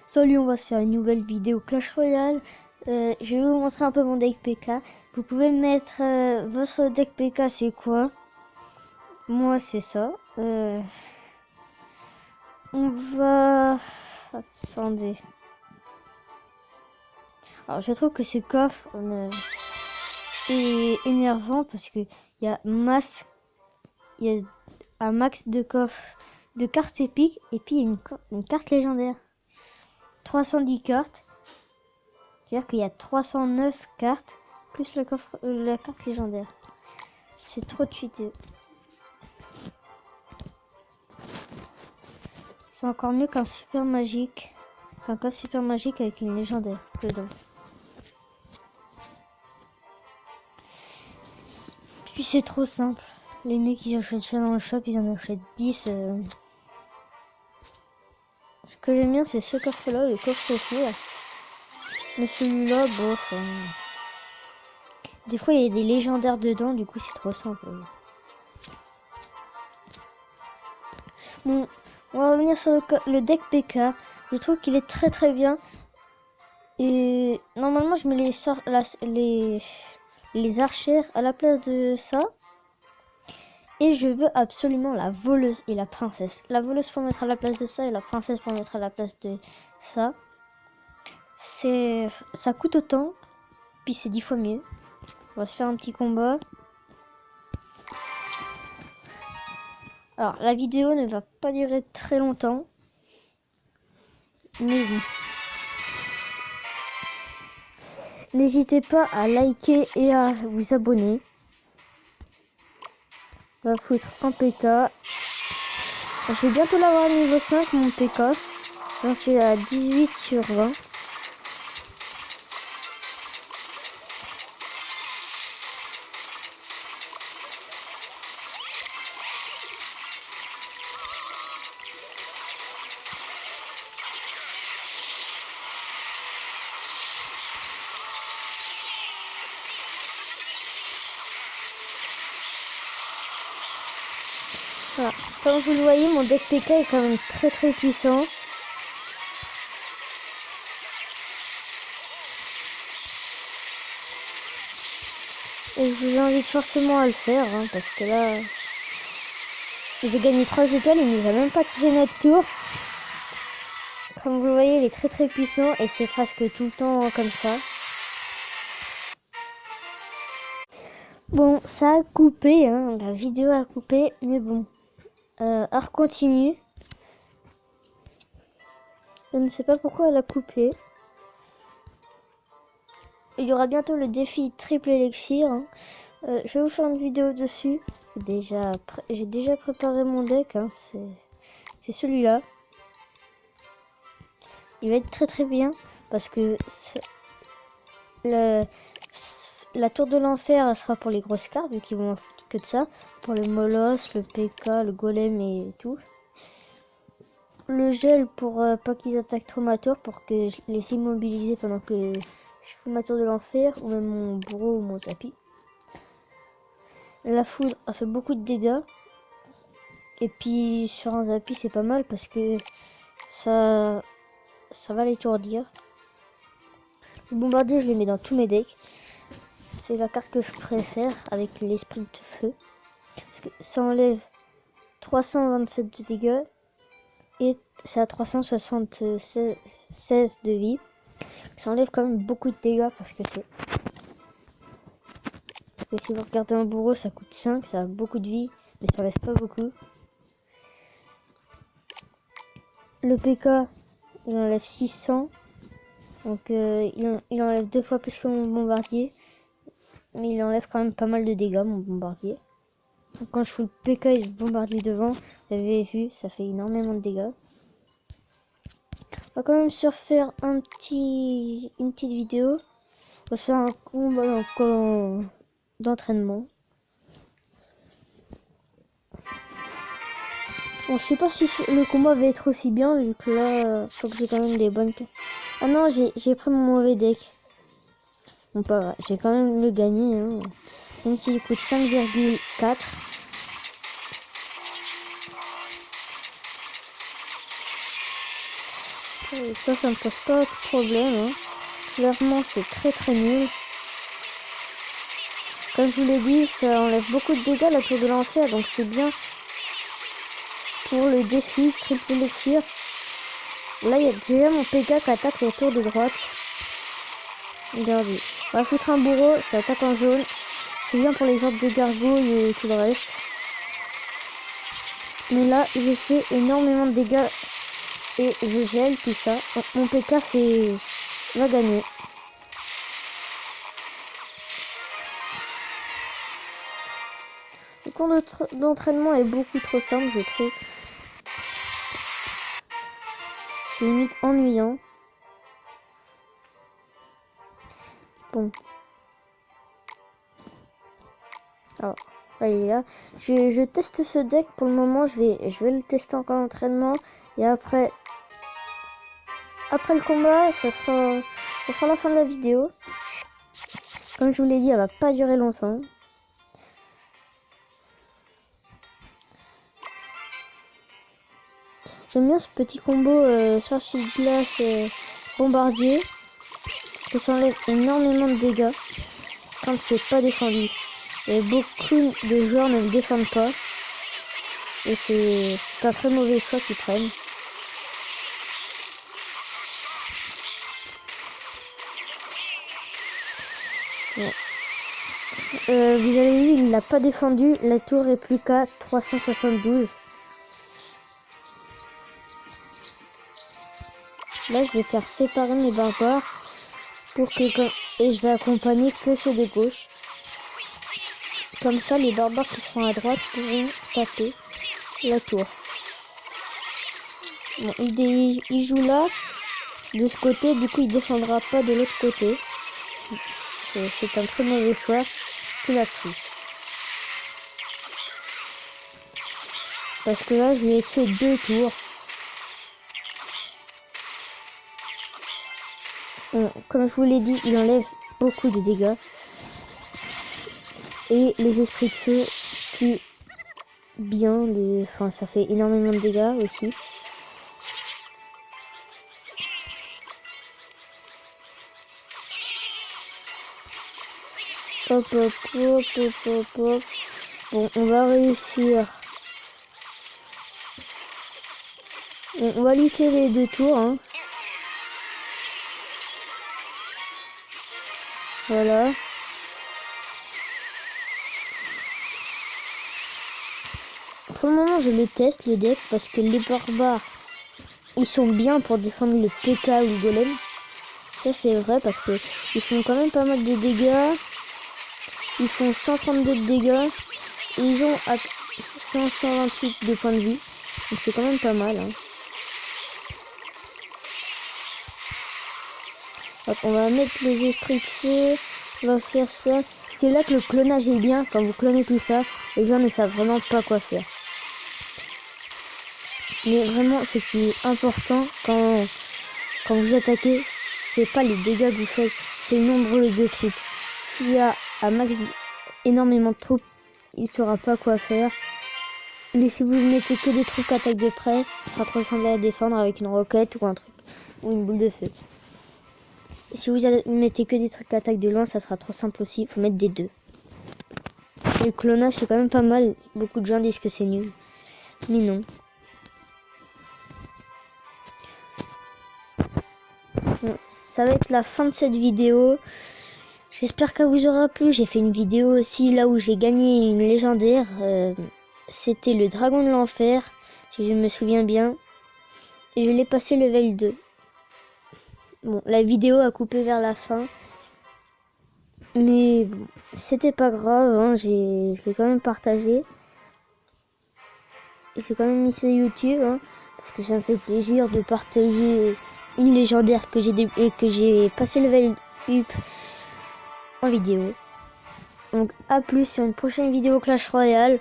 Salut, on va se faire une nouvelle vidéo Clash Royale. Je vais vous montrer un peu mon deck PK. Vous pouvez mettre votre deck PK, c'est quoi? Moi, c'est ça. On va... Attendez. Alors, je trouve que ce coffre est énervant parce que il y a un max de coffres de cartes épiques et puis il y a une carte légendaire. 310 cartes. C'est-à-dire qu'il y a 309 cartes plus la carte légendaire. C'est trop cheaté. C'est encore mieux qu'un super magique. Un coffre super magique avec une légendaire dedans. Puis c'est trop simple. Les mecs ils achètent ça dans le shop, ils en achètent 10. Ce que j'aime bien c'est ce coffre là, le coffre au four. Mais celui-là, bof. Des fois il y a des légendaires dedans, du coup c'est trop simple. Bon, on va revenir sur le deck PK. Je trouve qu'il est très bien. Et normalement je mets les archères à la place de ça. Et je veux absolument la voleuse et la princesse. La voleuse pour mettre à la place de ça et la princesse pour mettre à la place de ça. Ça coûte autant, puis c'est 10 fois mieux. On va se faire un petit combat. Alors la vidéo ne va pas durer très longtemps. Mais oui. N'hésitez pas à liker et à vous abonner. On va foutre un PK. Je vais bientôt l'avoir à niveau 5 mon PK. J'en suis à 18 sur 20. Voilà. Comme vous le voyez, mon deck PK est quand même très puissant. Et je vous invite fortement à le faire, hein, parce que là, j'ai gagné 3 étoiles, il nous a même pas touché notre tour. Comme vous le voyez, il est très puissant et c'est presque tout le temps comme ça. Bon, ça a coupé, hein, la vidéo a coupé, mais bon, elle continue. Je ne sais pas pourquoi elle a coupé. Il y aura bientôt le défi triple élixir. Hein. Je vais vous faire une vidéo dessus. J'ai déjà préparé mon deck. Hein. C'est celui-là. Il va être très bien parce que la tour de l'enfer sera pour les grosses cartes vu qu'ils vont en foutre que de ça. Pour le molosse, le PK, le golem et tout. Le gel pour pas qu'ils attaquent trop ma tour pour que je les immobiliser pendant que je fous ma tour de l'enfer ou même mon bourreau ou mon zapi. La foudre a fait beaucoup de dégâts. Et puis sur un zapi c'est pas mal parce que ça va l'étourdir. Le bombardier je le mets dans tous mes decks. C'est la carte que je préfère avec l'esprit de feu. Parce que ça enlève 327 de dégâts. Et c'est à 376 de vie. Ça enlève quand même beaucoup de dégâts parce que si vous regardez un bourreau ça coûte 5, ça a beaucoup de vie. Mais ça enlève pas beaucoup. Le PK il enlève 600. Donc il enlève 2 fois plus que mon bombardier. Mais il enlève quand même pas mal de dégâts mon bombardier. Donc, quand je fous le PK et le bombardier devant, vous avez vu, ça fait énormément de dégâts. On va quand même se refaire une petite vidéo. On va faire un combat d'entraînement. Bon, je sais pas si le combat va être aussi bien vu que là, je crois que j'ai quand même des bonnes cartes. Ah non, j'ai pris mon mauvais deck. Bon, pas vrai, j'ai quand même le gagné. Hein. Même s'il coûte 5,4. Ça me pose pas de problème. Hein. Clairement, c'est très nul. Comme je vous l'ai dit, ça enlève beaucoup de dégâts la tour de l'enfer, donc c'est bien pour le défi triple élixir. Là, il y a déjà mon PK qui attaque la tour de droite. Regardez. On va foutre un bourreau, ça attaque en jaune. C'est bien pour les ordres de gargouilles et tout le reste. Mais là, j'ai fait énormément de dégâts et je gèle tout ça. Donc, mon PK va gagner. Le cours d'entraînement est beaucoup trop simple, je trouve. C'est limite ennuyant. Bon. Alors, allez là. Je teste ce deck pour le moment. Je vais le tester encore en entraînement. Et après le combat, ça sera la fin de la vidéo. Comme je vous l'ai dit, elle va pas durer longtemps. J'aime bien ce petit combo sorcier de glace bombardier. Parce que ça enlève énormément de dégâts quand c'est pas défendu. Et beaucoup de joueurs ne le défendent pas. Et c'est un très mauvais choix qu'ils prennent. Bon. Vous avez vu, il l'a pas défendu. La tour est plus qu'à 372. Là, je vais faire séparer mes barbares pour que et je vais accompagner que ceux de gauche. Comme ça, les barbares qui seront à droite pourront taper la tour. Bon, il joue là, de ce côté, du coup, il défendra pas de l'autre côté. C'est un très mauvais choix qu'il a pris. Parce que là, je lui ai tué 2 tours. Bon, comme je vous l'ai dit, il enlève beaucoup de dégâts. Et les esprits de feu tuent bien. Enfin, ça fait énormément de dégâts aussi. Hop, hop, hop, hop, hop, hop. Bon, on va réussir. Bon, on va lutter les 2 tours. Hein. Voilà. Pour le moment, je le teste le deck parce que les barbares, ils sont bien pour défendre le PK ou le golem. Ça c'est vrai parce que ils font quand même pas mal de dégâts. Ils font 132 de dégâts. Et ils ont 528 de points de vie. Donc c'est quand même pas mal. Hein. Hop, on va mettre les esprits de feu. On va faire ça. C'est là que le clonage est bien. Quand vous clonez tout ça, les gens ne savent vraiment pas quoi faire. Mais vraiment, ce qui est important quand vous attaquez, c'est pas les dégâts que vous faites, c'est le nombre de troupes. S'il y a à max énormément de troupes, il ne saura pas quoi faire. Mais si vous mettez que des troupes attaque de près, ça sera trop simple à défendre avec une roquette ou un truc, ou une boule de feu. Et si vous mettez que des trucs attaque de loin, ça sera trop simple aussi, il faut mettre des 2. Et le clonage c'est quand même pas mal, beaucoup de gens disent que c'est nul, mais non. Bon, ça va être la fin de cette vidéo. J'espère qu'elle vous aura plu. J'ai fait une vidéo aussi là où j'ai gagné une légendaire. C'était le dragon de l'enfer, si je me souviens bien. Et je l'ai passé level 2. Bon, la vidéo a coupé vers la fin. Mais bon, c'était pas grave. Hein, je l'ai quand même partagé. J'ai quand même mis sur YouTube. Hein, parce que ça me fait plaisir de partager une légendaire que j'ai passé level up en vidéo. Donc à plus sur une prochaine vidéo Clash Royale.